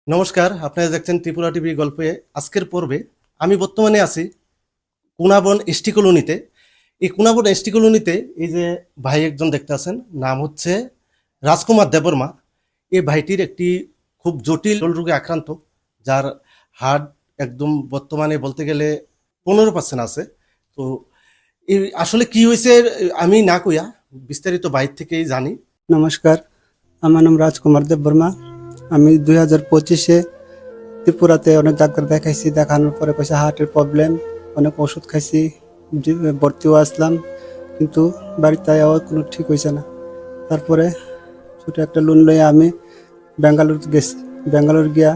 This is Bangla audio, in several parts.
নমস্কার, আপনারা দেখছেন ত্রিপুরা টিভি গল্পে। আজকের পর্বে আমি বর্তমানে আছি কুনাবন এসটি কলোনিতে। এই কুনাবন এসটি কলোনিতে এই যে ভাই একজন দেখতে আছেন, নাম হচ্ছে রাজকুমার দেববর্মা। এই ভাইটির একটি খুব জটিল রোগে আক্রান্ত, যার হার্ট একদম বর্তমানে বলতে গেলে 15% আছে। তো এই আসলে কি হয়েছে আমি না কইয়া বিস্তারিত বাইর থেকেই জানি। নমস্কার, আমার নাম রাজকুমার দেববর্মা। আমি 2025-এ ত্রিপুরাতে অনেক ডাক্তার দেখাইছি। দেখানোর পরে কইছে হার্টের প্রবলেম, অনেক ওষুধ খাইছি, ভর্তিও আসলাম, কিন্তু বাড়িতে আবার কোনো ঠিক হয়েছে না। তারপরে ছোটো একটা লোন লইয়া আমি ব্যাঙ্গালোর গেছি। ব্যাঙ্গালোর গিয়া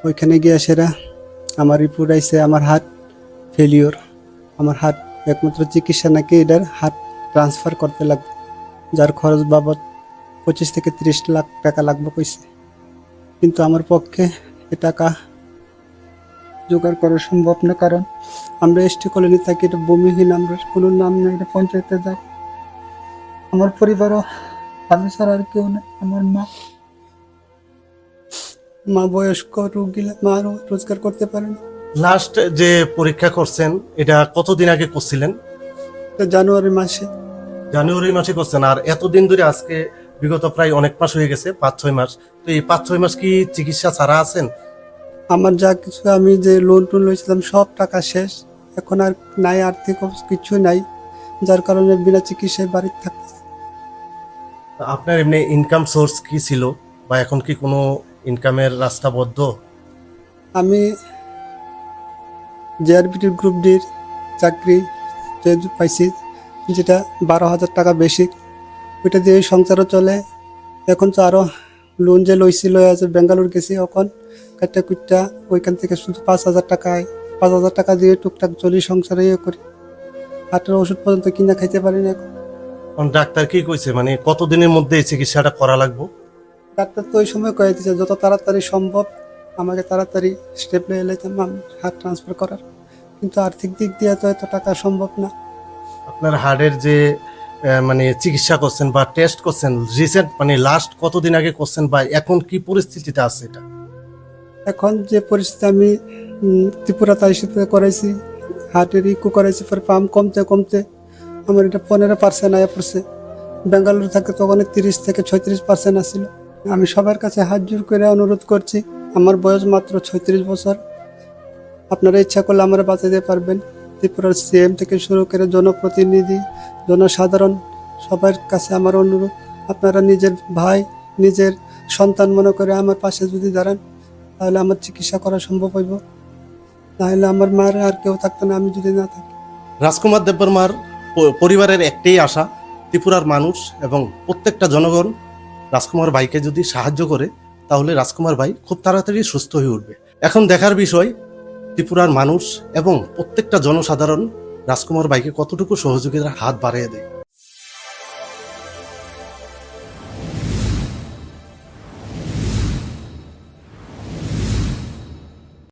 ওইখানে গিয়া সেরা আমার রিপোর্ট আইছে আমার হার্ট ফেলিওর। আমার হার্ট একমাত্র চিকিৎসা নাকি এটার হার্ট ট্রান্সফার করতে লাগবে, যার খরচ বাবদ 25 থেকে 30 লাখ টাকা লাগবে কইছে। কিন্তু আমার পক্ষে এ টাকা জোগাড় করা সম্ভব না, কারণ আমরা এসটি কলোনি থাকি, এটা ভূমিহীন, আমরা কোনো নাম নেই, এটা পঞ্চায়েতে যাই। আমার পরিবারও, আমি ছাড়া আর কেউ নেই। আমার মা বয়স্ক রোগী, মা রোজগার করতে পারে না। লাস্ট যে পরীক্ষা করছেন এটা কতদিন আগে করছিলেন? এটা জানুয়ারি মাসে। জানুয়ারি মাসে করছেন, আর এতদিন ধরে আজকে বিগত প্রায় অনেক মাস হয়ে গেছে, 5-6 মাস। তো এই 5-6 মাস কি চিকিৎসা ছাড়া আছেন? আমার যা কিছু, আমি যে লোন টোন লইছিলাম সব টাকা শেষ। এখন আর নাই, আর্থিক কিছু নাই, যার কারণে বিনা চিকিৎসায় বাড়িতে থাকতেছি। আপনার এমনি ইনকাম সোর্স কি ছিল, বা এখন কি কোনো ইনকামের রাস্তা বদ্ধ? আমি জেআরবিটির গ্রুপ ডির চাকরি পাইছি, যেটা 12,000 টাকা বেশি। ওইটা দিয়ে সংসারও চলে। এখন তো আরও লোন যে লইছি, লয়ে আছে বেঙ্গালুর গেছি, এখন কাটটা কুটটা ওইখান থেকে শুধু 5,000 টাকা আয়। 5,000 টাকা দিয়ে টুকটাক চলি, সংসারে ইয়ে করি। হাটের ওষুধ পর্যন্ত কিনা খাইতে পারি না এখন। কারণ ডাক্তার কি কইছে, মানে কতদিনের মধ্যে এই চিকিৎসাটা করা লাগবে? ডাক্তার তো ওই সময় কয়ে দিচ্ছে যত তাড়াতাড়ি সম্ভব আমাকে তাড়াতাড়ি স্টেপ নিয়ে এলাইতাম হার্ট ট্রান্সফার করার, কিন্তু আর্থিক দিক দিয়ে তো এত টাকা সম্ভব না। আপনার হার্টের যে মানে চিকিৎসা করছেন বা টেস্ট করছেন রিসেন্ট, মানে লাস্ট কতদিন আগে করছেন, বা এখন কি পরিস্থিতিতে আছে এটা? এখন যে পরিস্থিতি, আমি ত্রিপুরা তাইশিতে করাইছি, হার্টের ইকো করাইছি, পরে পাম্প কমতে কমতে আমার এটা 15% আয়া পড়ছে। বেঙ্গালুরু থাকে তখন 30 থেকে 36% আসছিল। আমি সবার কাছে হাত জোর করে অনুরোধ করছি, আমার বয়স মাত্র 36 বছর, আপনারা ইচ্ছা করলে আমরা বাঁচাতে পারবেন। ত্রিপুরার সিএম থেকে শুরু করে জনপ্রতিনিধি, জনসাধারণ, সবার কাছে আমার অনুরোধ, আপনারা নিজের ভাই, নিজের সন্তান মনে করে আমার পাশে যদি দাঁড়ান, তাহলে আমার চিকিৎসা করা সম্ভব হইব। তাহলে আমার মার আর কেউ থাকতো না আমি যদি না থাকি। রাজকুমার দেববর্মার পরিবারের একটাই আশা, ত্রিপুরার মানুষ এবং প্রত্যেকটা জনগণ রাজকুমার ভাইকে যদি সাহায্য করে, তাহলে রাজকুমার ভাই খুব তাড়াতাড়ি সুস্থ হয়ে উঠবে। এখন দেখার বিষয় ত্রিপুরার মানুষ এবং প্রত্যেকটা জনসাধারণ রাজকুমার ভাইকে কতটুকু সহযোগিতার হাত বাড়িয়ে দেয়।